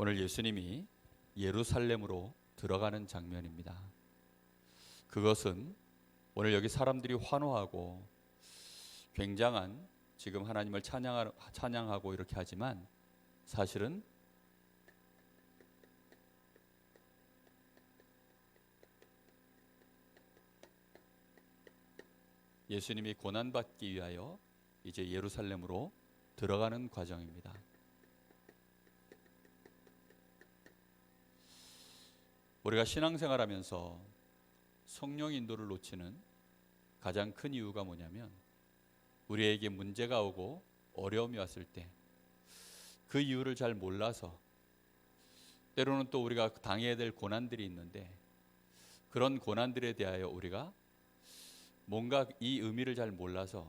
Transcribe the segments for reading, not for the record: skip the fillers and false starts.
오늘 예수님이 예루살렘으로 들어가는 장면입니다. 그것은 오늘 여기 사람들이 환호하고 굉장한 지금 하나님을 찬양하고 이렇게 하지만 사실은 예수님이 고난받기 위하여 이제 예루살렘으로 들어가는 과정입니다. 우리가 신앙생활하면서 성령 인도를 놓치는 가장 큰 이유가 뭐냐면 우리에게 문제가 오고 어려움이 왔을 때 그 이유를 잘 몰라서 때로는 또 우리가 당해야 될 고난들이 있는데 그런 고난들에 대하여 우리가 뭔가 이 의미를 잘 몰라서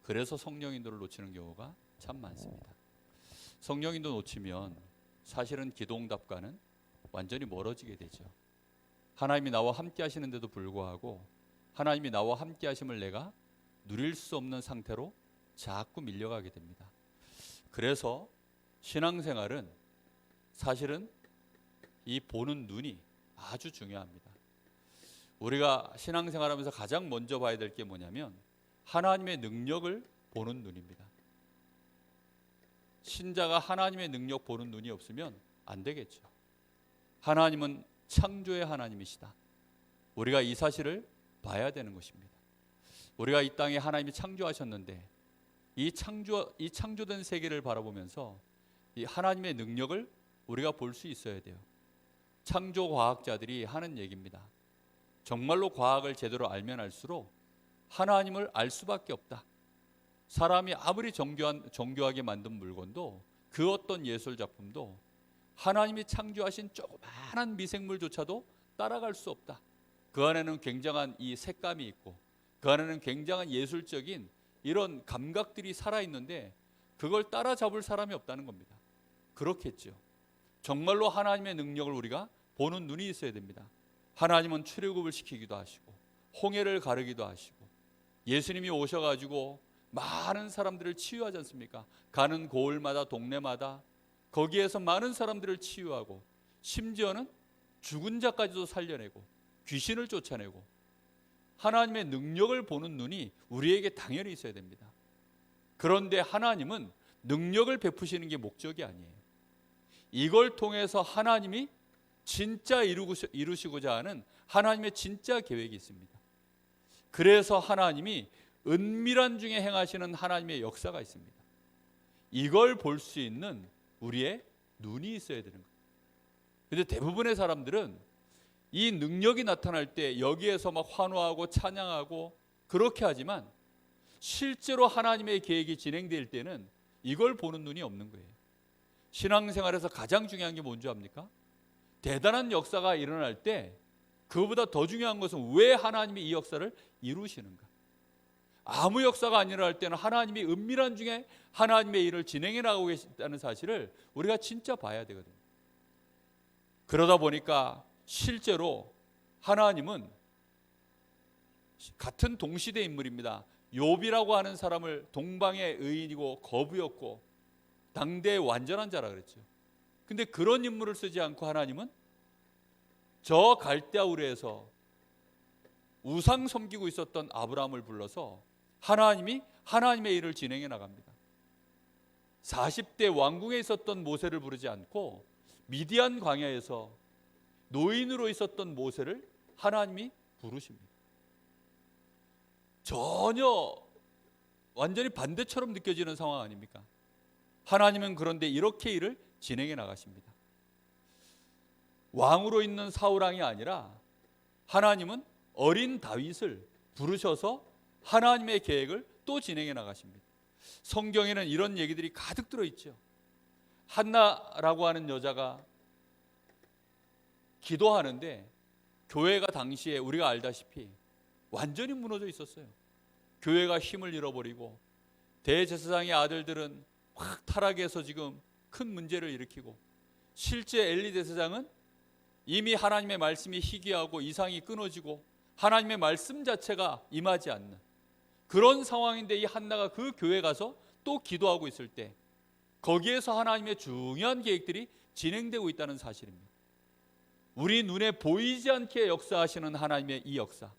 그래서 성령 인도를 놓치는 경우가 참 많습니다. 성령 인도 놓치면 사실은 기도응답과는 완전히 멀어지게 되죠. 하나님이 나와 함께 하시는데도 불구하고 하나님이 나와 함께 하심을 내가 누릴 수 없는 상태로 자꾸 밀려가게 됩니다. 그래서 신앙생활은 사실은 이 보는 눈이 아주 중요합니다. 우리가 신앙생활하면서 가장 먼저 봐야 될 게 뭐냐면 하나님의 능력을 보는 눈입니다. 신자가 하나님의 능력 보는 눈이 없으면 안 되겠죠. 하나님은 창조의 하나님이시다. 우리가 이 사실을 봐야 되는 것입니다. 우리가 이 땅에 하나님이 창조하셨는데 이 창조된 세계를 바라보면서 이 하나님의 능력을 우리가 볼 수 있어야 돼요. 창조과학자들이 하는 얘기입니다. 정말로 과학을 제대로 알면 알수록 하나님을 알 수밖에 없다. 사람이 아무리 정교하게 만든 물건도 그 어떤 예술 작품도 하나님이 창조하신 조그마한 미생물조차도 따라갈 수 없다. 그 안에는 굉장한 이 색감이 있고 그 안에는 굉장한 예술적인 이런 감각들이 살아있는데 그걸 따라잡을 사람이 없다는 겁니다. 그렇겠죠. 정말로 하나님의 능력을 우리가 보는 눈이 있어야 됩니다. 하나님은 출애굽을 시키기도 하시고 홍해를 가르기도 하시고 예수님이 오셔가지고 많은 사람들을 치유하지 않습니까? 가는 고을마다 동네마다 거기에서 많은 사람들을 치유하고 심지어는 죽은 자까지도 살려내고 귀신을 쫓아내고 하나님의 능력을 보는 눈이 우리에게 당연히 있어야 됩니다. 그런데 하나님은 능력을 베푸시는 게 목적이 아니에요. 이걸 통해서 하나님이 진짜 이루시고자 하는 하나님의 진짜 계획이 있습니다. 그래서 하나님이 은밀한 중에 행하시는 하나님의 역사가 있습니다. 이걸 볼 수 있는 우리의 눈이 있어야 되는 거예요. 그런데 대부분의 사람들은 이 능력이 나타날 때 여기에서 막 환호하고 찬양하고 그렇게 하지만 실제로 하나님의 계획이 진행될 때는 이걸 보는 눈이 없는 거예요. 신앙생활에서 가장 중요한 게 뭔지 압니까? 대단한 역사가 일어날 때 그보다 더 중요한 것은 왜 하나님이 이 역사를 이루시는가? 아무 역사가 안 일어날 때는 하나님이 은밀한 중에 하나님의 일을 진행해 나가고 계시다는 사실을 우리가 진짜 봐야 되거든요. 그러다 보니까 실제로 하나님은 같은 동시대 인물입니다. 욥이라고 하는 사람을 동방의 의인이고 거부였고 당대의 완전한 자라 그랬죠. 근데 그런 인물을 쓰지 않고 하나님은 저 갈대아우르에서 우상 섬기고 있었던 아브라함을 불러서 하나님이 하나님의 일을 진행해 나갑니다. 40대 왕궁에 있었던 모세를 부르지 않고 미디안 광야에서 노인으로 있었던 모세를 하나님이 부르십니다. 전혀 완전히 반대처럼 느껴지는 상황 아닙니까? 하나님은 그런데 이렇게 일을 진행해 나가십니다. 왕으로 있는 사울왕이 아니라 하나님은 어린 다윗을 부르셔서 하나님의 계획을 또 진행해 나가십니다. 성경에는 이런 얘기들이 가득 들어있죠. 한나라고 하는 여자가 기도하는데 교회가 당시에 우리가 알다시피 완전히 무너져 있었어요. 교회가 힘을 잃어버리고 대제사장의 아들들은 확 타락해서 지금 큰 문제를 일으키고 실제 엘리 대제사장은 이미 하나님의 말씀이 희귀하고 이상이 끊어지고 하나님의 말씀 자체가 임하지 않는 그런 상황인데 이 한나가 그 교회에 가서 또 기도하고 있을 때 거기에서 하나님의 중요한 계획들이 진행되고 있다는 사실입니다. 우리 눈에 보이지 않게 역사하시는 하나님의 이 역사,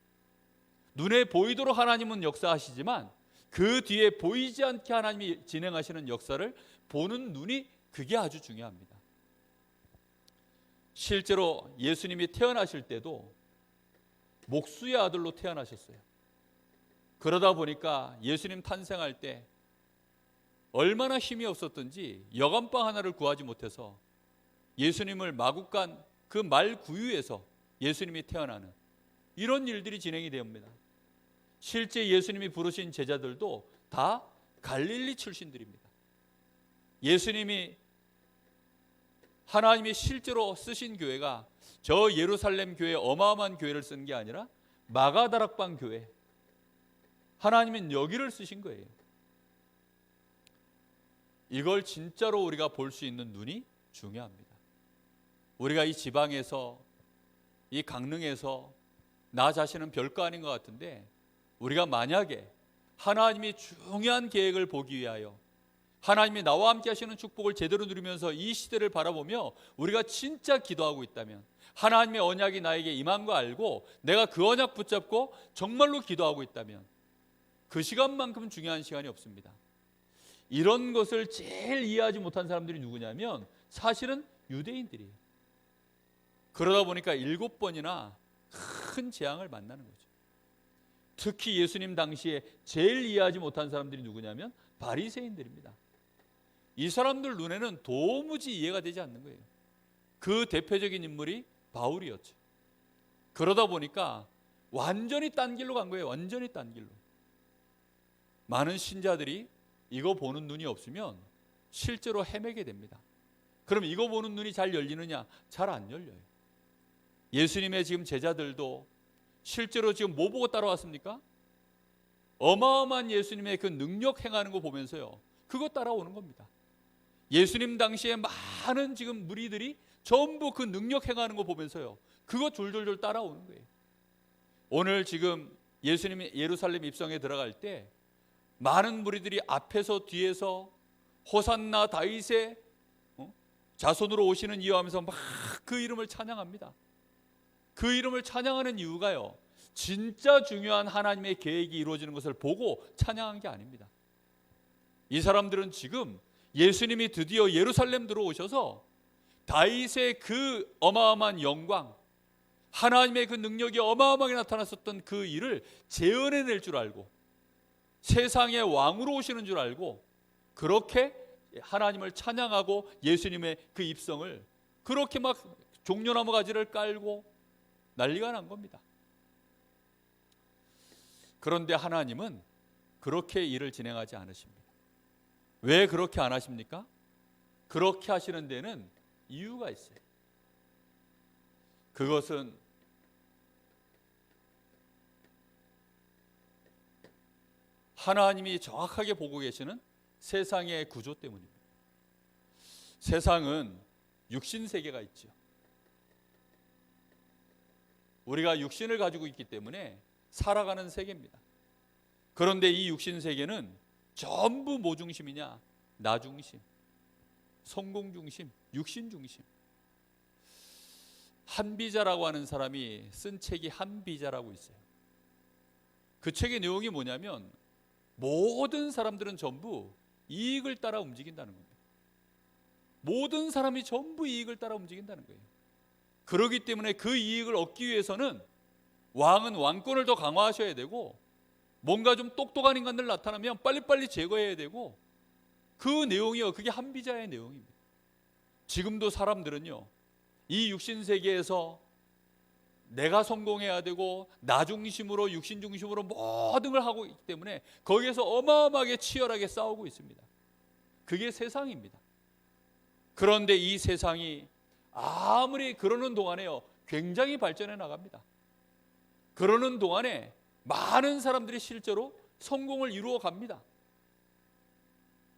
눈에 보이도록 하나님은 역사하시지만 그 뒤에 보이지 않게 하나님이 진행하시는 역사를 보는 눈이, 그게 아주 중요합니다. 실제로 예수님이 태어나실 때도 목수의 아들로 태어나셨어요. 그러다 보니까 예수님 탄생할 때 얼마나 힘이 없었던지 여간빵 하나를 구하지 못해서 예수님을 마국간 그 말 구유에서 예수님이 태어나는 이런 일들이 진행이 됩니다. 실제 예수님이 부르신 제자들도 다 갈릴리 출신들입니다. 예수님이, 하나님이 실제로 쓰신 교회가 저 예루살렘 교회, 어마어마한 교회를 쓴 게 아니라 마가다락방 교회, 하나님은 여기를 쓰신 거예요. 이걸 진짜로 우리가 볼 수 있는 눈이 중요합니다. 우리가 이 지방에서, 이 강릉에서 나 자신은 별거 아닌 것 같은데, 우리가 만약에 하나님이 중요한 계획을 보기 위하여 하나님이 나와 함께 하시는 축복을 제대로 누리면서 이 시대를 바라보며 우리가 진짜 기도하고 있다면, 하나님의 언약이 나에게 임한 거 알고 내가 그 언약 붙잡고 정말로 기도하고 있다면 그 시간만큼 중요한 시간이 없습니다. 이런 것을 제일 이해하지 못한 사람들이 누구냐면 사실은 유대인들이에요. 그러다 보니까 7번이나 큰 재앙을 만나는 거죠. 특히 예수님 당시에 제일 이해하지 못한 사람들이 누구냐면 바리새인들입니다. 이 사람들 눈에는 도무지 이해가 되지 않는 거예요. 그 대표적인 인물이 바울이었죠. 그러다 보니까 완전히 딴 길로 간 거예요. 완전히 딴 길로. 많은 신자들이 이거 보는 눈이 없으면 실제로 헤매게 됩니다. 그럼 이거 보는 눈이 잘 열리느냐? 잘 안 열려요. 예수님의 지금 제자들도 실제로 지금 뭐 보고 따라왔습니까? 어마어마한 예수님의 그 능력 행하는 거 보면서요, 그거 따라오는 겁니다. 예수님 당시에 많은 지금 무리들이 전부 그 능력 행하는 거 보면서요, 그거 졸졸졸 따라오는 거예요. 오늘 지금 예수님이 예루살렘 입성에 들어갈 때 많은 무리들이 앞에서 뒤에서 호산나 다윗의 자손으로 오시는 이유 하면서 막 그 이름을 찬양합니다. 그 이름을 찬양하는 이유가요, 진짜 중요한 하나님의 계획이 이루어지는 것을 보고 찬양한 게 아닙니다. 이 사람들은 지금 예수님이 드디어 예루살렘 들어오셔서 다윗의 그 어마어마한 영광, 하나님의 그 능력이 어마어마하게 나타났었던 그 일을 재현해낼 줄 알고 세상의 왕으로 오시는 줄 알고 그렇게 하나님을 찬양하고 예수님의 그 입성을 그렇게 막 종려나무 가지를 깔고 난리가 난 겁니다. 그런데 하나님은 그렇게 일을 진행하지 않으십니다. 왜 그렇게 안 하십니까? 그렇게 하시는 데는 이유가 있어요. 그것은 하나님이 정확하게 보고 계시는 세상의 구조 때문입니다. 세상은 육신 세계가 있죠. 우리가 육신을 가지고 있기 때문에 살아가는 세계입니다. 그런데 이 육신 세계는 전부 뭐 중심이냐? 나 중심, 성공 중심, 육신 중심. 한비자라고 하는 사람이 쓴 책이 한비자라고 있어요. 그 책의 내용이 뭐냐면 모든 사람들은 전부 이익을 따라 움직인다는 겁니다. 모든 사람이 전부 이익을 따라 움직인다는 거예요. 그렇기 때문에 그 이익을 얻기 위해서는 왕은 왕권을 더 강화하셔야 되고, 뭔가 좀 똑똑한 인간들 나타나면 빨리빨리 제거해야 되고, 그 내용이요, 그게 한비자의 내용입니다. 지금도 사람들은요, 이 육신 세계에서 내가 성공해야 되고 나 중심으로, 육신 중심으로 모든 걸 하고 있기 때문에 거기에서 어마어마하게 치열하게 싸우고 있습니다. 그게 세상입니다. 그런데 이 세상이 아무리 그러는 동안에요, 굉장히 발전해 나갑니다. 그러는 동안에 많은 사람들이 실제로 성공을 이루어 갑니다.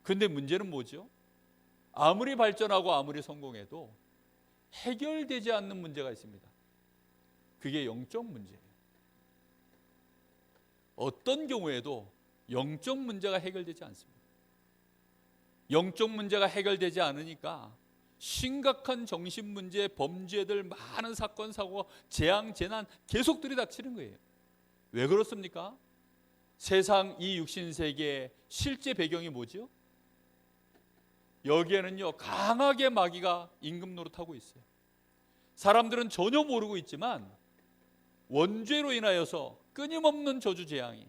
근데 문제는 뭐죠? 아무리 발전하고 아무리 성공해도 해결되지 않는 문제가 있습니다. 그게 영적 문제예요. 어떤 경우에도 영적 문제가 해결되지 않습니다. 영적 문제가 해결되지 않으니까 심각한 정신 문제, 범죄들, 많은 사건, 사고가, 재앙, 재난 계속 들이닥치는 거예요. 왜 그렇습니까? 세상 이 육신 세계의 실제 배경이 뭐죠? 여기에는요, 강하게 마귀가 임금 노릇하고 있어요. 사람들은 전혀 모르고 있지만 원죄로 인하여서 끊임없는 저주 재앙이,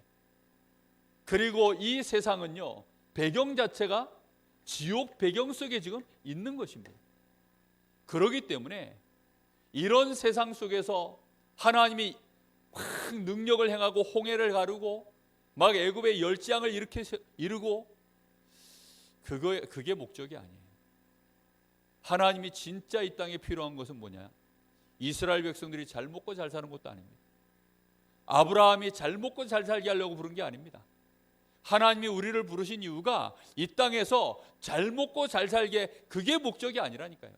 그리고 이 세상은요, 배경 자체가 지옥 배경 속에 지금 있는 것입니다. 그렇기 때문에 이런 세상 속에서 하나님이 확 능력을 행하고 홍해를 가르고 막 애굽의 열재앙을 이루고 그게 목적이 아니에요. 하나님이 진짜 이 땅에 필요한 것은 뭐냐? 이스라엘 백성들이 잘 먹고 잘 사는 것도 아닙니다. 아브라함이 잘 먹고 잘 살게 하려고 부른 게 아닙니다. 하나님이 우리를 부르신 이유가 이 땅에서 잘 먹고 잘 살게, 그게 목적이 아니라니까요.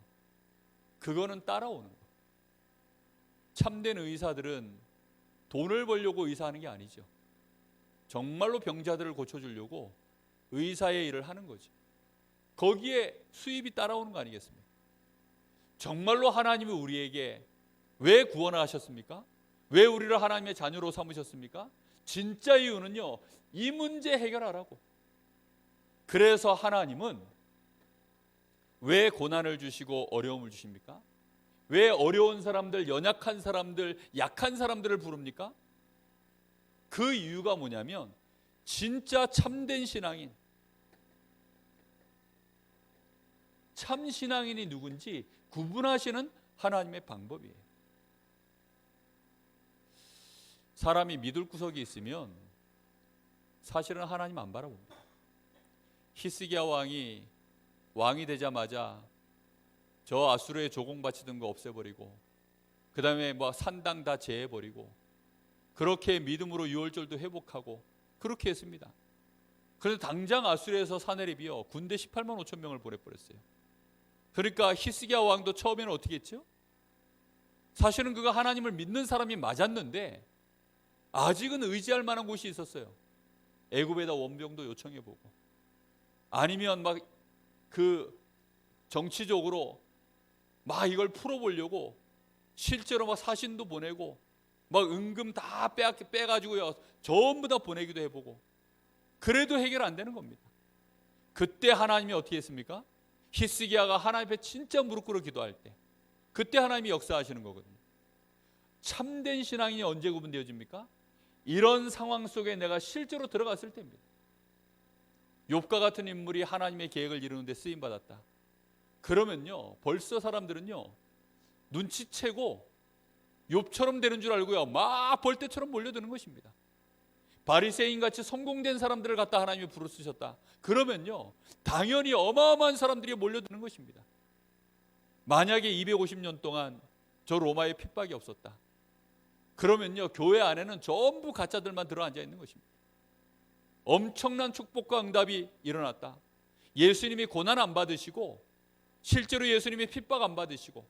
그거는 따라오는 거. 참된 의사들은 돈을 벌려고 의사하는 게 아니죠. 정말로 병자들을 고쳐주려고 의사의 일을 하는 거죠. 거기에 수입이 따라오는 거 아니겠습니까? 정말로 하나님이 우리에게 왜 구원하셨습니까? 왜 우리를 하나님의 자녀로 삼으셨습니까? 진짜 이유는요, 이 문제 해결하라고. 그래서 하나님은 왜 고난을 주시고 어려움을 주십니까? 왜 어려운 사람들, 연약한 사람들, 약한 사람들을 부릅니까? 그 이유가 뭐냐면 진짜 참된 신앙인, 참 신앙인이 누군지 구분하시는 하나님의 방법이에요. 사람이 믿을 구석이 있으면 사실은 하나님 안 바라봅니다. 히스기야 왕이 되자마자 저 아수르에 조공 바치던 거 없애버리고, 그 다음에 뭐 산당 다 제해버리고, 그렇게 믿음으로 유월절도 회복하고 그렇게 했습니다. 그래서 당장 아수르에서 사내립이요, 군대 18만 5천 명을 보내버렸어요. 그러니까 히스기야 왕도 처음에는 어떻게 했죠? 사실은 그가 하나님을 믿는 사람이 맞았는데 아직은 의지할 만한 곳이 있었어요. 애굽에다 원병도 요청해보고, 아니면 막 그 정치적으로 막 이걸 풀어보려고 실제로 막 사신도 보내고 막 은금 다 빼가지고요 전부 다 보내기도 해보고, 그래도 해결 안 되는 겁니다. 그때 하나님이 어떻게 했습니까? 히스기야가 하나님 앞에 진짜 무릎 꿇어 기도할 때, 그때 하나님이 역사하시는 거거든요. 참된 신앙인이 언제 구분되어집니까? 이런 상황 속에 내가 실제로 들어갔을 때입니다. 욥과 같은 인물이 하나님의 계획을 이루는데 쓰임받았다. 그러면요, 벌써 사람들은요 눈치채고 욥처럼 되는 줄 알고요 막 벌떼처럼 몰려드는 것입니다. 바리새인같이 성공된 사람들을 갖다 하나님이 부르시셨다. 그러면요 당연히 어마어마한 사람들이 몰려드는 것입니다. 만약에 250년 동안 저 로마의 핍박이 없었다. 그러면요 교회 안에는 전부 가짜들만 들어앉아 있는 것입니다. 엄청난 축복과 응답이 일어났다. 예수님이 고난 안 받으시고, 실제로 예수님이 핍박 안 받으시고,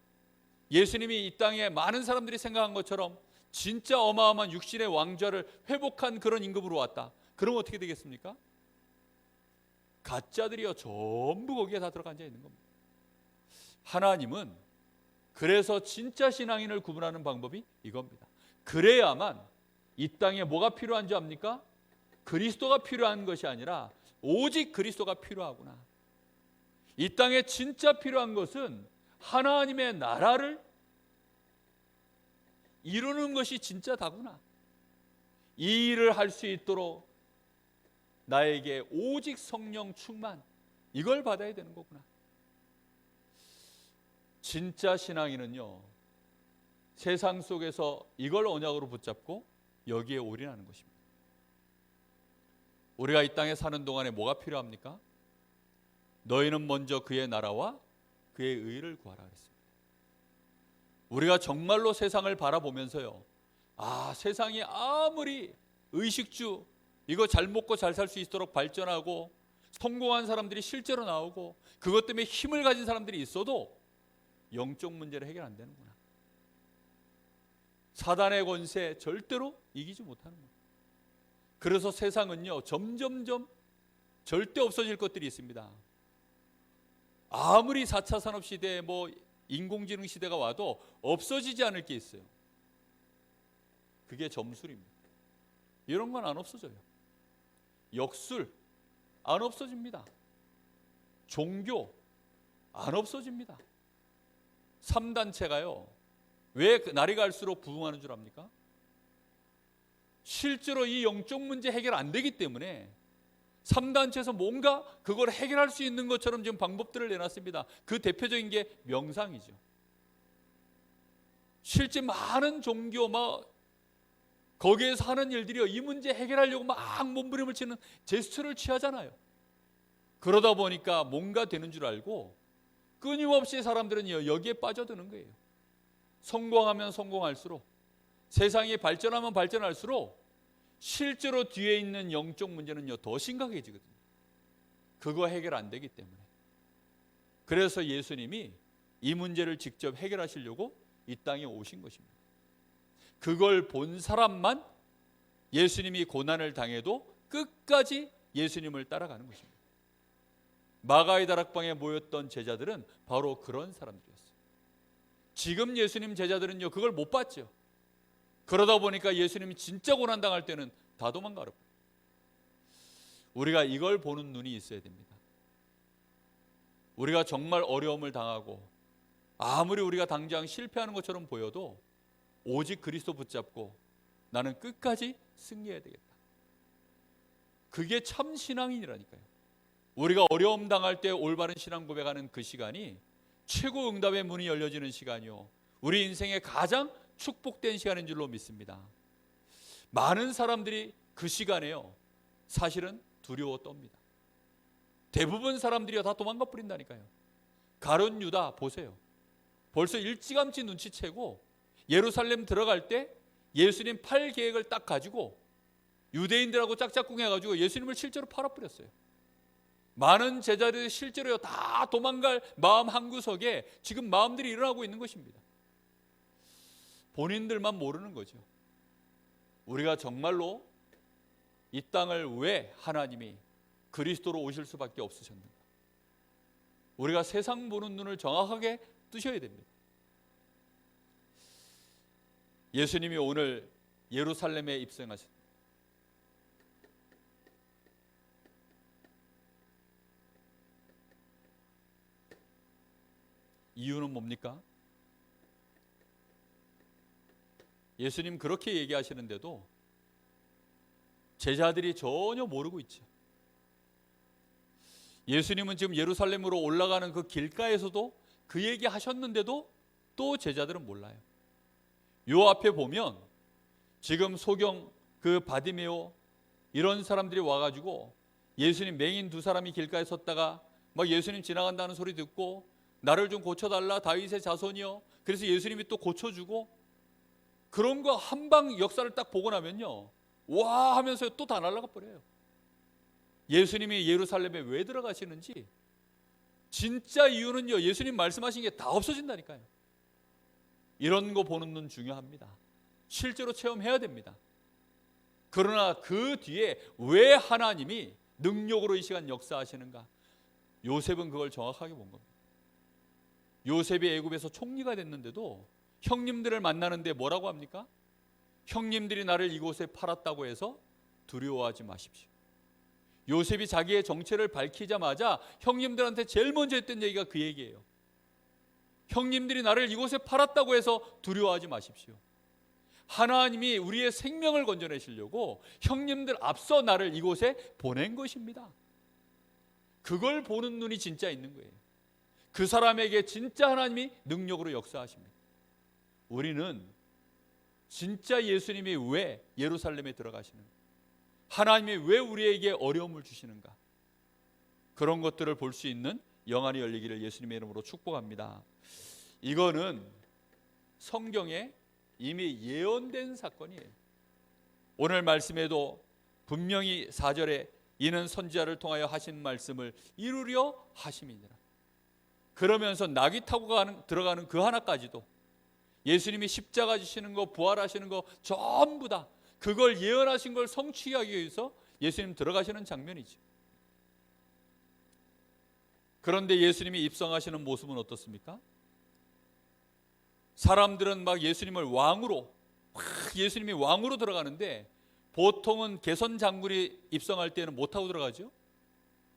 예수님이 이 땅에 많은 사람들이 생각한 것처럼 진짜 어마어마한 육신의 왕좌를 회복한 그런 임금으로 왔다. 그럼 어떻게 되겠습니까? 가짜들이요 전부 거기에 다 들어가 앉아 있는 겁니다. 하나님은 그래서 진짜 신앙인을 구분하는 방법이 이겁니다. 그래야만 이 땅에 뭐가 필요한 줄 압니까? 그리스도가 필요한 것이 아니라 오직 그리스도가 필요하구나. 이 땅에 진짜 필요한 것은 하나님의 나라를 이루는 것이 진짜 다구나. 이 일을 할 수 있도록 나에게 오직 성령 충만, 이걸 받아야 되는 거구나. 진짜 신앙인은요 세상 속에서 이걸 언약으로 붙잡고 여기에 올인하는 것입니다. 우리가 이 땅에 사는 동안에 뭐가 필요합니까? 너희는 먼저 그의 나라와 그의 의를 구하라 그랬습니다. 우리가 정말로 세상을 바라보면서요, 아, 세상이 아무리 의식주 이거 잘 먹고 잘 살 수 있도록 발전하고 성공한 사람들이 실제로 나오고 그것 때문에 힘을 가진 사람들이 있어도 영적 문제를 해결 안 되는구나. 사단의 권세 절대로 이기지 못하는 거예요. 그래서 세상은요 점점점 절대 없어질 것들이 있습니다. 아무리 4차 산업시대 인공지능 시대가 와도 없어지지 않을 게 있어요. 그게 점술입니다. 이런 건 안 없어져요. 역술 안 없어집니다. 종교 안 없어집니다. 3단체가요. 왜 날이 갈수록 부흥하는 줄 압니까? 실제로 이 영적 문제 해결 안 되기 때문에 3단체에서 뭔가 그걸 해결할 수 있는 것처럼 지금 방법들을 내놨습니다. 그 대표적인 게 명상이죠. 실제 많은 종교 거기에서 하는 일들이요, 이 문제 해결하려고 막 몸부림을 치는 제스처를 취하잖아요. 그러다 보니까 뭔가 되는 줄 알고 끊임없이 사람들은 여기에 빠져드는 거예요. 성공하면 성공할수록, 세상이 발전하면 발전할수록 실제로 뒤에 있는 영적 문제는요 더 심각해지거든요. 그거 해결 안 되기 때문에. 그래서 예수님이 이 문제를 직접 해결하시려고 이 땅에 오신 것입니다. 그걸 본 사람만 예수님이 고난을 당해도 끝까지 예수님을 따라가는 것입니다. 마가의 다락방에 모였던 제자들은 바로 그런 사람들이었어요. 지금 예수님 제자들은요 그걸 못 봤죠. 그러다 보니까 예수님이 진짜 고난 당할 때는 다 도망가요. 우리가 이걸 보는 눈이 있어야 됩니다. 우리가 정말 어려움을 당하고 아무리 우리가 당장 실패하는 것처럼 보여도 오직 그리스도 붙잡고 나는 끝까지 승리해야 되겠다. 그게 참 신앙인이라니까요. 우리가 어려움 당할 때 올바른 신앙 고백하는 그 시간이 최고 응답의 문이 열려지는 시간이요, 우리 인생의 가장 축복된 시간인 줄로 믿습니다. 많은 사람들이 그 시간에요 사실은 두려워 떱니다. 대부분 사람들이 다 도망가 버린다니까요. 가룟 유다 보세요. 벌써 일찌감치 눈치채고 예루살렘 들어갈 때 예수님 팔 계획을 딱 가지고 유대인들하고 짝짝꿍 해가지고 예수님을 실제로 팔아버렸어요. 많은 제자들이 실제로 다 도망갈 마음 한구석에 지금 마음들이 일어나고 있는 것입니다. 본인들만 모르는 거죠. 우리가 정말로 이 땅을 왜 하나님이 그리스도로 오실 수밖에 없으셨는가? 우리가 세상 보는 눈을 정확하게 뜨셔야 됩니다. 예수님이 오늘 예루살렘에 입성하셨습니다. 이유는 뭡니까? 예수님 그렇게 얘기하시는데도 제자들이 전혀 모르고 있죠. 예수님은 지금 예루살렘으로 올라가는 그 길가에서도 그 얘기 하셨는데도 또 제자들은 몰라요. 요 앞에 보면 지금 소경 그 바디메오 이런 사람들이 와가지고 예수님 맹인 두 사람이 길가에 섰다가 막 예수님 지나간다는 소리 듣고 나를 좀 고쳐달라 다윗의 자손이여. 그래서 예수님이 또 고쳐주고 그런 거 한방 역사를 딱 보고 나면요 와 하면서 또 다 날아가 버려요. 예수님이 예루살렘에 왜 들어가시는지 진짜 이유는요 예수님 말씀하신 게 다 없어진다니까요. 이런 거 보는 눈 중요합니다. 실제로 체험해야 됩니다. 그러나 그 뒤에 왜 하나님이 능력으로 이 시간 역사하시는가? 요셉은 그걸 정확하게 본 겁니다. 요셉이 애굽에서 총리가 됐는데도 형님들을 만나는데 뭐라고 합니까? 형님들이 나를 이곳에 팔았다고 해서 두려워하지 마십시오. 요셉이 자기의 정체를 밝히자마자 형님들한테 제일 먼저 했던 얘기가 그 얘기예요. 형님들이 나를 이곳에 팔았다고 해서 두려워하지 마십시오. 하나님이 우리의 생명을 건져내시려고 형님들 앞서 나를 이곳에 보낸 것입니다. 그걸 보는 눈이 진짜 있는 거예요. 그 사람에게 진짜 하나님이 능력으로 역사하십니다. 우리는 진짜 예수님이 왜 예루살렘에 들어가시는가? 하나님이 왜 우리에게 어려움을 주시는가? 그런 것들을 볼 수 있는 영안이 열리기를 예수님의 이름으로 축복합니다. 이거는 성경에 이미 예언된 사건이에요. 오늘 말씀에도 분명히 4절에 이는 선지자를 통하여 하신 말씀을 이루려 하심이니라. 그러면서 낙이 타고 들어가는 그 하나까지도 예수님이 십자가 지시는 거 부활하시는 거 전부 다 그걸 예언하신 걸 성취하기 위해서 예수님 들어가시는 장면이죠. 그런데 예수님이 입성하시는 모습은 어떻습니까? 사람들은 막 예수님을 왕으로, 막 예수님이 왕으로 들어가는데, 보통은 개선 장군이 입성할 때는 못 타고 들어가죠?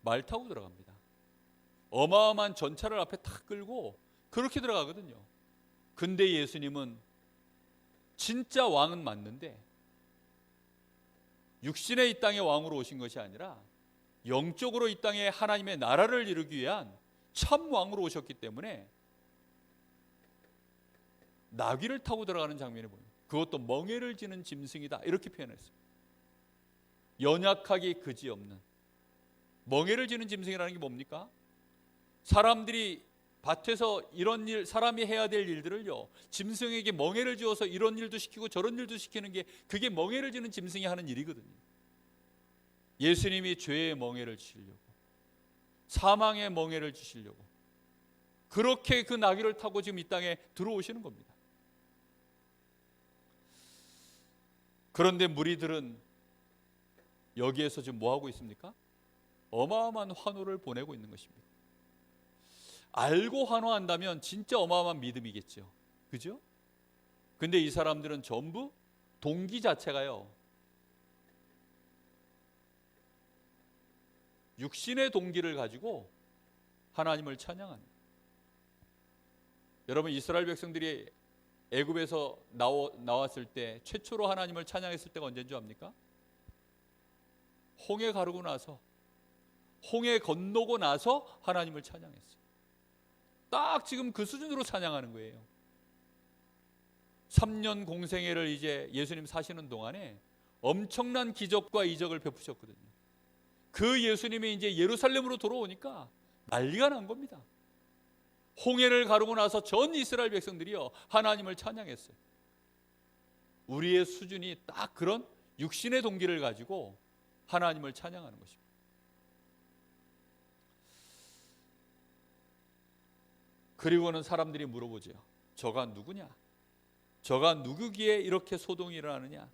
말 타고 들어갑니다. 어마어마한 전차를 앞에 탁 끌고 그렇게 들어가거든요. 근데 예수님은 진짜 왕은 맞는데 육신의 이 땅의 왕으로 오신 것이 아니라 영적으로 이 땅에 하나님의 나라를 이루기 위한 참 왕으로 오셨기 때문에 나귀를 타고 들어가는 장면을 보여요. 그것도 멍에를 지는 짐승이다, 이렇게 표현했어요. 연약하기 그지없는 멍에를 지는 짐승이라는 게 뭡니까? 사람들이 밭에서 이런 일, 사람이 해야 될 일들을요, 짐승에게 멍에를 지어서 이런 일도 시키고 저런 일도 시키는 게, 그게 멍에를 지는 짐승이 하는 일이거든요. 예수님이 죄의 멍에를 지시려고, 사망의 멍에를 지시려고 그렇게 그 나귀를 타고 지금 이 땅에 들어오시는 겁니다. 그런데 무리들은 여기에서 지금 뭐 하고 있습니까? 어마어마한 환호를 보내고 있는 것입니다. 알고 환호한다면 진짜 어마어마한 믿음이겠죠. 그죠? 근데 이 사람들은 전부 동기 자체가요, 육신의 동기를 가지고 하나님을 찬양하는. 여러분, 이스라엘 백성들이 애굽에서 나왔을 때 최초로 하나님을 찬양했을 때가 언제인 줄 압니까? 홍해 가르고 나서, 홍해 건너고 나서 하나님을 찬양했어요. 딱 지금 그 수준으로 찬양하는 거예요. 3년 공생애를 이제 예수님 사시는 동안에 엄청난 기적과 이적을 베푸셨거든요. 그 예수님이 이제 예루살렘으로 돌아오니까 난리가 난 겁니다. 홍해를 가르고 나서 전 이스라엘 백성들이요, 하나님을 찬양했어요. 우리의 수준이 딱 그런 육신의 동기를 가지고 하나님을 찬양하는 것입니다. 그리고는 사람들이 물어보죠. 저가 누구냐? 저가 누구기에 이렇게 소동이 일어나느냐?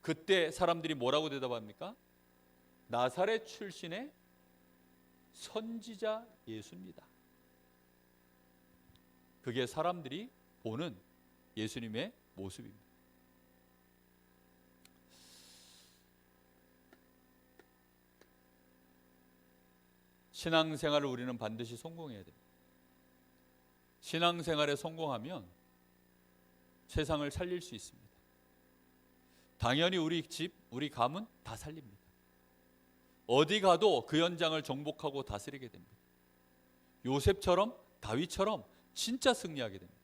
그때 사람들이 뭐라고 대답합니까? 나사렛 출신의 선지자 예수입니다. 그게 사람들이 보는 예수님의 모습입니다. 신앙생활을 우리는 반드시 성공해야 됩니다. 신앙생활에 성공하면 세상을 살릴 수 있습니다. 당연히 우리 집, 우리 가문 다 살립니다. 어디 가도 그 현장을 정복하고 다스리게 됩니다. 요셉처럼, 다윗처럼 진짜 승리하게 됩니다.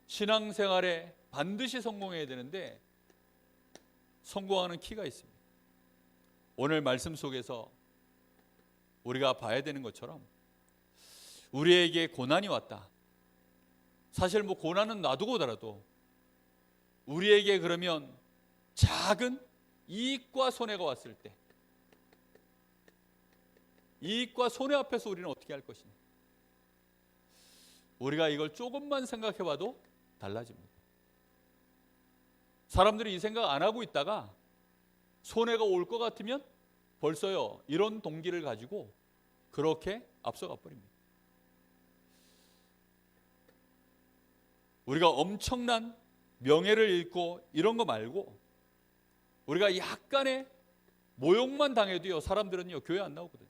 신앙생활에 반드시 성공해야 되는데 성공하는 키가 있습니다. 오늘 말씀 속에서 우리가 봐야 되는 것처럼 우리에게 고난이 왔다. 사실 뭐 고난은 놔두고더라도 우리에게 그러면 작은 이익과 손해가 왔을 때, 이익과 손해 앞에서 우리는 어떻게 할 것이냐. 우리가 이걸 조금만 생각해 봐도 달라집니다. 사람들이 이 생각 안 하고 있다가 손해가 올 것 같으면 벌써요, 이런 동기를 가지고 그렇게 앞서가 버립니다. 우리가 엄청난 명예를 잃고 이런 거 말고 우리가 약간의 모욕만 당해도요, 사람들은요, 교회 안 나오거든요.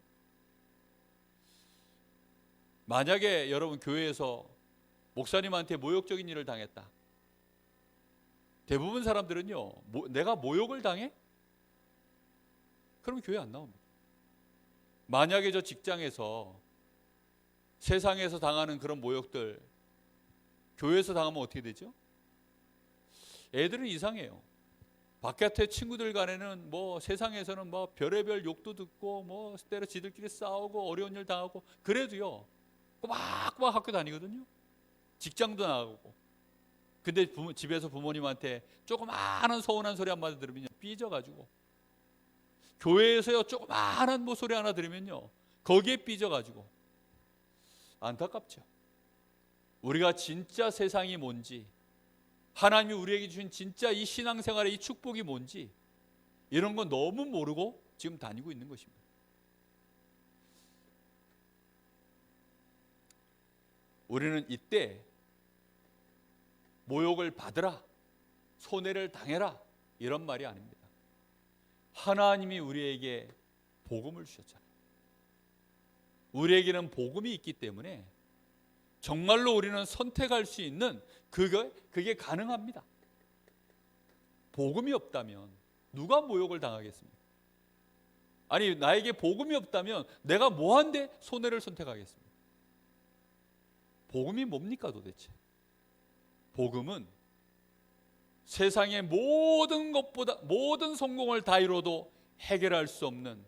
만약에 여러분 교회에서 목사님한테 모욕적인 일을 당했다. 대부분 사람들은요, 내가 모욕을 당해? 그럼 교회 안 나옵니다. 만약에 저 직장에서 세상에서 당하는 그런 모욕들 교회에서 당하면 어떻게 되죠? 애들은 이상해요. 바깥의 친구들 간에는 뭐 세상에서는 뭐 별의별 욕도 듣고 뭐 때로 지들끼리 싸우고 어려운 일 당하고 그래도요, 꼬박꼬박 학교 다니거든요. 직장도 나가고. 근데 집에서 부모님한테 조그마한 서운한 소리 한마디 들으면 삐져가지고, 교회에서요 조그마한 뭐 소리 하나 들으면요 거기에 삐져가지고. 안타깝죠. 우리가 진짜 세상이 뭔지, 하나님이 우리에게 주신 진짜 이 신앙생활의 이 축복이 뭔지 이런 거 너무 모르고 지금 다니고 있는 것입니다. 우리는 이때 모욕을 받으라, 손해를 당해라 이런 말이 아닙니다. 하나님이 우리에게 복음을 주셨잖아요. 우리에게는 복음이 있기 때문에 정말로 우리는 선택할 수 있는 그게 가능합니다. 복음이 없다면 누가 모욕을 당하겠습니까? 아니, 나에게 복음이 없다면 내가 뭐한데 손해를 선택하겠습니까? 복음이 뭡니까 도대체? 복음은 세상의 모든 것보다, 모든 성공을 다 이뤄도 해결할 수 없는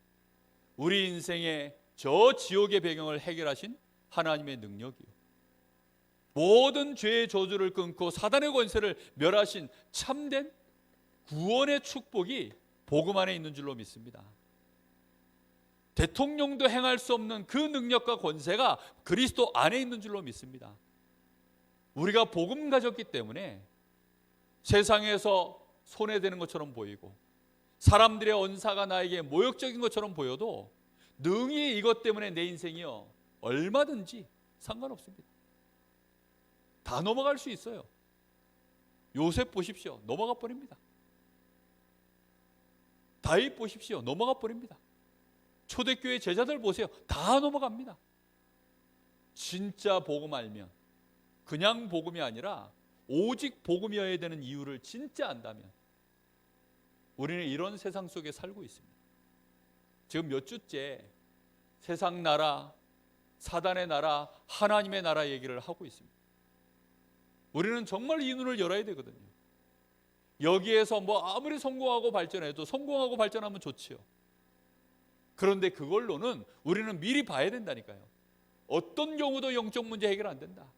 우리 인생의 저 지옥의 배경을 해결하신 하나님의 능력이요, 모든 죄의 저주를 끊고 사단의 권세를 멸하신 참된 구원의 축복이 복음 안에 있는 줄로 믿습니다. 대통령도 행할 수 없는 그 능력과 권세가 그리스도 안에 있는 줄로 믿습니다. 우리가 복음 가졌기 때문에 세상에서 손해되는 것처럼 보이고 사람들의 언사가 나에게 모욕적인 것처럼 보여도 능히 이것 때문에 내 인생이요 얼마든지 상관없습니다. 다 넘어갈 수 있어요. 요셉 보십시오. 넘어가 버립니다. 다윗 보십시오. 넘어가 버립니다. 초대교회 제자들 보세요. 다 넘어갑니다. 진짜 복음 알면, 그냥 복음이 아니라 오직 복음이어야 되는 이유를 진짜 안다면 우리는 이런 세상 속에 살고 있습니다. 지금 몇 주째 세상 나라, 사단의 나라, 하나님의 나라 얘기를 하고 있습니다. 우리는 정말 이 눈을 열어야 되거든요. 여기에서 뭐 아무리 성공하고 발전해도 성공하고 발전하면 좋지요. 그런데 그걸로는 우리는 미리 봐야 된다니까요. 어떤 경우도 영적 문제 해결 안 된다.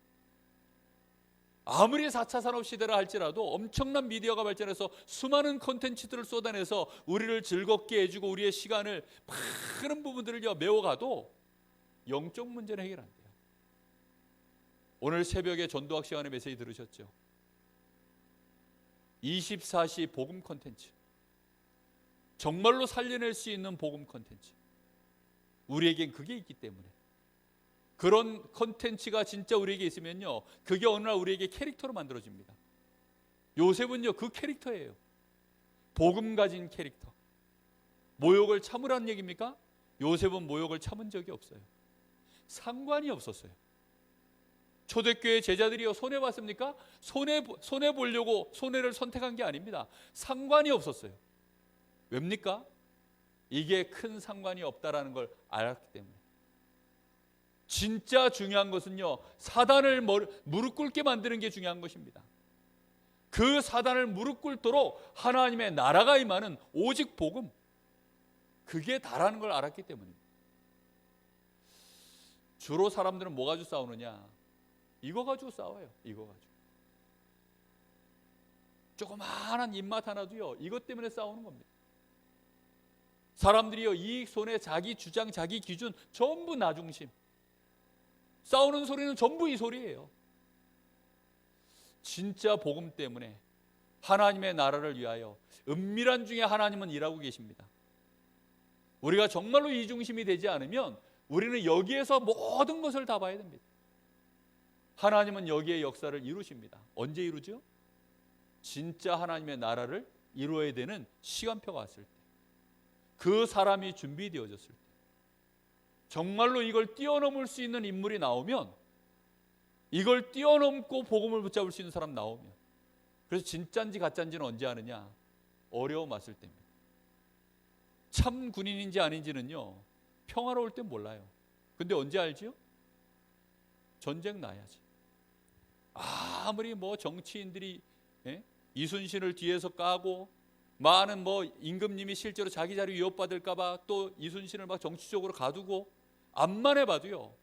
아무리 4차 산업시대라 할지라도 엄청난 미디어가 발전해서 수많은 콘텐츠들을 쏟아내서 우리를 즐겁게 해주고 우리의 시간을 많은 부분들을 메워가도 영적 문제는 해결 안 돼요. 오늘 새벽에 전도학 시간에 메시지 들으셨죠? 24시 복음 콘텐츠, 정말로 살려낼 수 있는 복음 콘텐츠, 우리에겐 그게 있기 때문에, 그런 콘텐츠가 진짜 우리에게 있으면요 그게 어느 날 우리에게 캐릭터로 만들어집니다. 요셉은요 그 캐릭터예요. 복음 가진 캐릭터. 모욕을 참으라는 얘기입니까? 요셉은 모욕을 참은 적이 없어요. 상관이 없었어요. 초대교회 제자들이요 손해봤습니까? 손해 보려고 손해를 선택한 게 아닙니다. 상관이 없었어요. 왜입니까? 이게 큰 상관이 없다라는 걸 알았기 때문에. 진짜 중요한 것은요 사단을 무릎 꿇게 만드는 게 중요한 것입니다. 그 사단을 무릎 꿇도록 하나님의 나라가 임하는 오직 복음, 그게 다라는 걸 알았기 때문입니다. 주로 사람들은 뭐 가지고 싸우느냐? 이거 가지고 싸워요. 이거 가지고. 조그마한 입맛 하나도요 이것 때문에 싸우는 겁니다. 사람들이요 이익, 손해, 자기 주장, 자기 기준 전부 나 중심. 싸우는 소리는 전부 이 소리예요. 진짜 복음 때문에 하나님의 나라를 위하여 은밀한 중에 하나님은 일하고 계십니다. 우리가 정말로 이 중심이 되지 않으면 우리는 여기에서 모든 것을 다 봐야 됩니다. 하나님은 여기에 역사를 이루십니다. 언제 이루죠? 진짜 하나님의 나라를 이루어야 되는 시간표가 왔을 때, 그 사람이 준비되어졌을 때, 정말로 이걸 뛰어넘을 수 있는 인물이 나오면, 이걸 뛰어넘고 복음을 붙잡을 수 있는 사람 나오면, 그래서 진짜인지 가짜인지는 언제 아느냐? 어려움 왔을 때입니다. 참 군인인지 아닌지는요 평화로울 땐 몰라요. 근데 언제 알지요? 전쟁 나야지. 아무리 뭐 정치인들이 이순신을 뒤에서 까고 많은 뭐 임금님이 실제로 자기 자리 위협받을까봐 또 이순신을 막 정치적으로 가두고 암만 해봐도요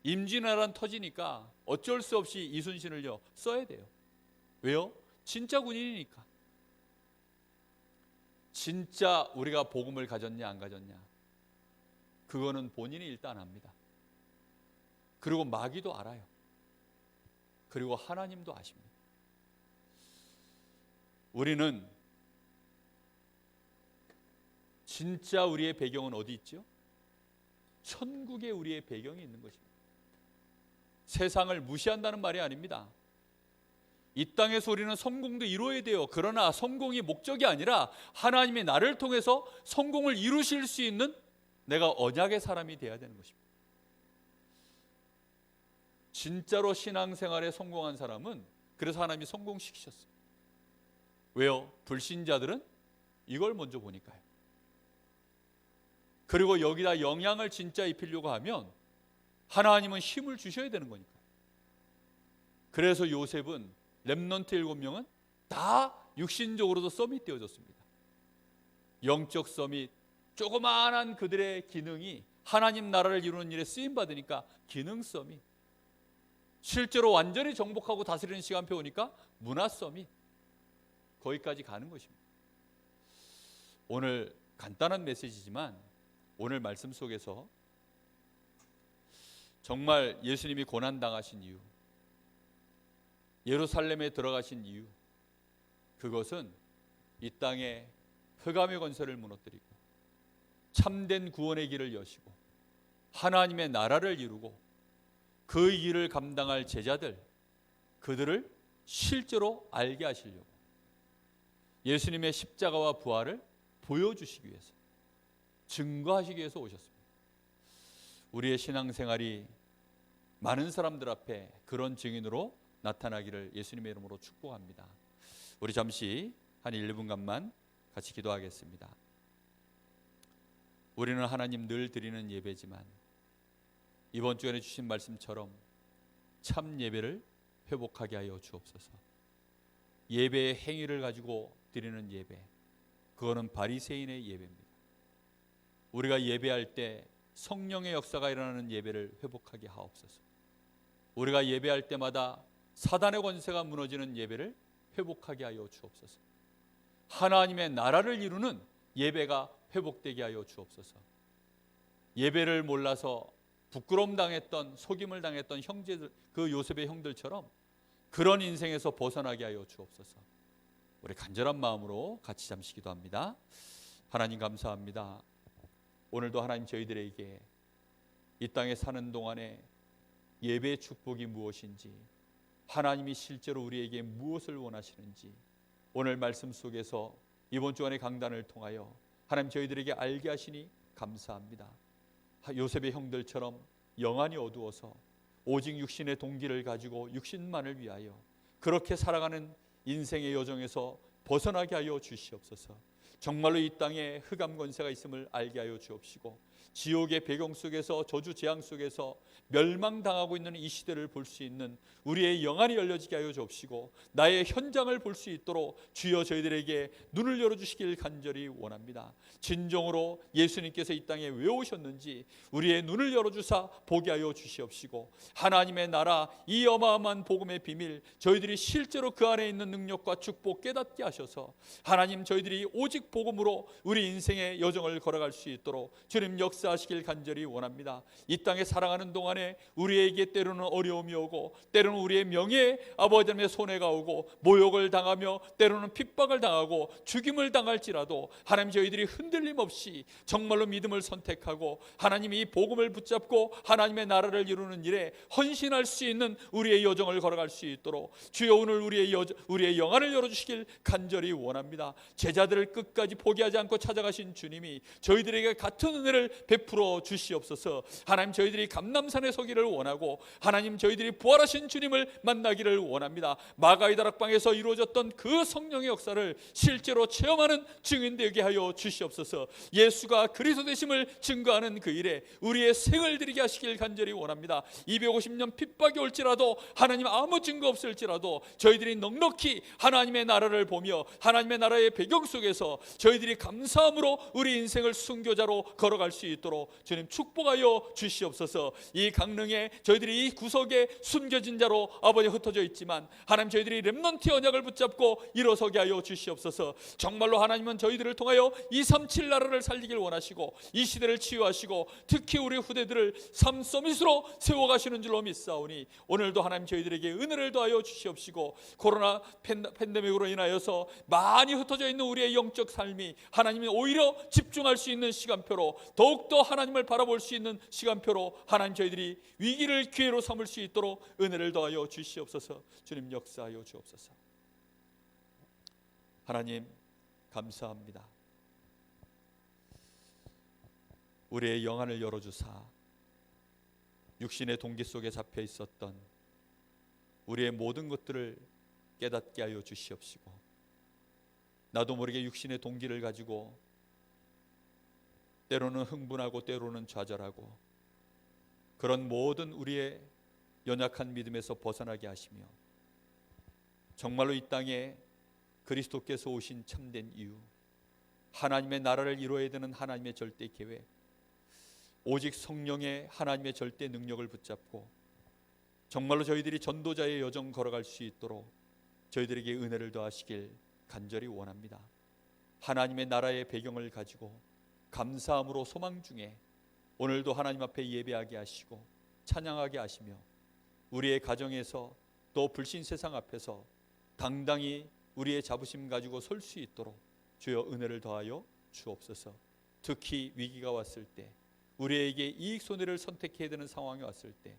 임진왜란 터지니까 어쩔 수 없이 이순신을요 써야 돼요. 왜요? 진짜 군인이니까. 진짜 우리가 복음을 가졌냐 안 가졌냐, 그거는 본인이 일단 압니다. 그리고 마귀도 알아요. 그리고 하나님도 아십니다. 우리는 진짜 우리의 배경은 어디 있죠? 천국에 우리의 배경이 있는 것입니다. 세상을 무시한다는 말이 아닙니다. 이 땅에서 우리는 성공도 이루어야 돼요. 그러나 성공이 목적이 아니라 하나님이 나를 통해서 성공을 이루실 수 있는 내가 언약의 사람이 되어야 되는 것입니다. 진짜로 신앙생활에 성공한 사람은 그래서 하나님이 성공시키셨어요. 왜요? 불신자들은 이걸 먼저 보니까요. 그리고 여기다 영향을 진짜 입히려고 하면 하나님은 힘을 주셔야 되는 거니까요. 그래서 요셉은 렘넌트 7명은 다 육신적으로도 서밋 되어졌습니다. 영적 서밋, 조그마한 그들의 기능이 하나님 나라를 이루는 일에 쓰임받으니까 기능 서밋, 실제로 완전히 정복하고 다스리는 시간표 오니까 문화 서밋, 거기까지 가는 것입니다. 오늘 간단한 메시지지만 오늘 말씀 속에서 정말 예수님이 고난당하신 이유, 예루살렘에 들어가신 이유, 그것은 이 땅에 흑암의 권세를 무너뜨리고 참된 구원의 길을 여시고 하나님의 나라를 이루고 그 일을 감당할 제자들, 그들을 실제로 알게 하시려고 예수님의 십자가와 부활을 보여주시기 위해서, 증거하시기 위해서 오셨습니다. 우리의 신앙생활이 많은 사람들 앞에 그런 증인으로 나타나기를 예수님의 이름으로 축복합니다. 우리 잠시 한 1분간만 같이 기도하겠습니다. 우리는 하나님 늘 드리는 예배지만 이번 주에 주신 말씀처럼 참 예배를 회복하게 하여 주옵소서. 예배의 행위를 가지고 드리는 예배, 그거는 바리새인의 예배입니다. 우리가 예배할 때 성령의 역사가 일어나는 예배를 회복하게 하옵소서. 우리가 예배할 때마다 사단의 권세가 무너지는 예배를 회복하게 하여 주옵소서. 하나님의 나라를 이루는 예배가 회복되게 하여 주옵소서. 예배를 몰라서 부끄러움 당했던, 속임을 당했던 형제들, 그 요셉의 형들처럼 그런 인생에서 벗어나게 하여 주옵소서. 우리 간절한 마음으로 같이 잠시 기도합니다. 하나님 감사합니다. 오늘도 하나님 저희들에게 이 땅에 사는 동안에 예배의 축복이 무엇인지, 하나님이 실제로 우리에게 무엇을 원하시는지 오늘 말씀 속에서 이번 주간의 강단을 통하여 하나님 저희들에게 알게 하시니 감사합니다. 요셉의 형들처럼 영안이 어두워서 오직 육신의 동기를 가지고 육신만을 위하여 그렇게 살아가는 인생의 여정에서 벗어나게 하여 주시옵소서. 정말로 이 땅에 흑암 권세가 있음을 알게 하여 주옵시고 지옥의 배경 속에서, 저주 재앙 속에서 멸망당하고 있는 이 시대를 볼 수 있는 우리의 영안이 열려지게 하여 주옵시고 나의 현장을 볼 수 있도록 주여 저희들에게 눈을 열어주시길 간절히 원합니다. 진정으로 예수님께서 이 땅에 왜 오셨는지 우리의 눈을 열어주사 보게 하여 주시옵시고 하나님의 나라, 이 어마어마한 복음의 비밀, 저희들이 실제로 그 안에 있는 능력과 축복 깨닫게 하셔서 하나님 저희들이 오직 복음으로 우리 인생의 여정을 걸어갈 수 있도록 주님 역사하시길 간절히 원합니다. 이 땅에 살아가는 동안에 우리에게 때로는 어려움이 오고 때로는 우리의 명예에 아버지 하나님의 손해가 오고 모욕을 당하며 때로는 핍박을 당하고 죽임을 당할지라도 하나님 저희들이 흔들림 없이 정말로 믿음을 선택하고 하나님이 이 복음을 붙잡고 하나님의 나라를 이루는 일에 헌신할 수 있는 우리의 여정을 걸어갈 수 있도록 주여 오늘 우리의 영안을 열어주시길 간절히 원합니다. 제자들을 끝까지 포기하지 않고 찾아가신 주님이 저희들에게 같은 은혜를 베풀어 주시옵소서. 하나님 저희들이 감람산에 서기를 원하고 하나님 저희들이 부활하신 주님을 만나기를 원합니다. 마가의 다락방에서 이루어졌던 그 성령의 역사를 실제로 체험하는 증인 되게 하여 주시옵소서. 예수가 그리스도 되심을 증거하는 그 일에 우리의 생을 드리게 하시길 간절히 원합니다. 250년 핍박이 올지라도 하나님 아무 증거 없을지라도 저희들이 넉넉히 하나님의 나라를 보며 하나님의 나라의 배경 속에서 저희들이 감사함으로 우리 인생을 순교자로 걸어갈 수 있도록 주님 축복하여 주시옵소서. 이 강릉에 저희들이 이 구석에 숨겨진 자로 아버지 흩어져 있지만 하나님 저희들이 렘넌트 언약을 붙잡고 일어서게 하여 주시옵소서. 정말로 하나님은 저희들을 통하여 237 나라를 살리길 원하시고 이 시대를 치유하시고 특히 우리 후대들을 삶 서밋으로 세워가시는 줄로 믿사오니 오늘도 하나님 저희들에게 은혜를 더하여 주시옵시고 코로나 팬데믹으로 인하여서 많이 흩어져 있는 우리의 영적 삶이 하나님이 오히려 집중할 수 있는 시간표로 더욱 더욱더 하나님을 바라볼 수 있는 시간표로 하나님 저희들이 위기를 기회로 삼을 수 있도록 은혜를 더하여 주시옵소서. 주님 역사하여 주옵소서. 하나님 감사합니다. 우리의 영안을 열어주사 육신의 동기 속에 잡혀 있었던 우리의 모든 것들을 깨닫게 하여 주시옵시고, 나도 모르게 육신의 동기를 가지고 때로는 흥분하고 때로는 좌절하고 그런 모든 우리의 연약한 믿음에서 벗어나게 하시며, 정말로 이 땅에 그리스도께서 오신 참된 이유, 하나님의 나라를 이루어야 되는 하나님의 절대 계획, 오직 성령의 하나님의 절대 능력을 붙잡고 정말로 저희들이 전도자의 여정 걸어갈 수 있도록 저희들에게 은혜를 더하시길 간절히 원합니다. 하나님의 나라의 배경을 가지고 감사함으로 소망 중에 오늘도 하나님 앞에 예배하게 하시고 찬양하게 하시며, 우리의 가정에서 또 불신 세상 앞에서 당당히 우리의 자부심 가지고 설 수 있도록 주여 은혜를 더하여 주옵소서. 특히 위기가 왔을 때, 우리에게 이익 손해를 선택해야 되는 상황이 왔을 때,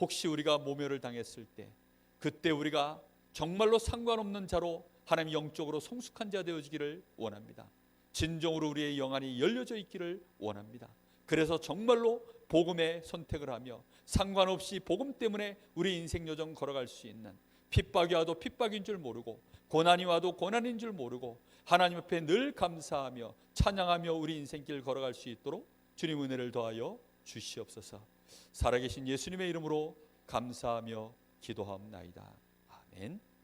혹시 우리가 모멸을 당했을 때, 그때 우리가 정말로 상관없는 자로 하나님 영적으로 성숙한 자 되어지기를 원합니다. 진정으로 우리의 영안이 열려져 있기를 원합니다. 그래서 정말로 복음의 선택을 하며 상관없이 복음 때문에 우리 인생 여정 걸어갈 수 있는, 핍박이 와도 핍박인 줄 모르고 고난이 와도 고난인 줄 모르고 하나님 앞에 늘 감사하며 찬양하며 우리 인생길 걸어갈 수 있도록 주님 은혜를 더하여 주시옵소서. 살아계신 예수님의 이름으로 감사하며 기도하옵나이다. 아멘.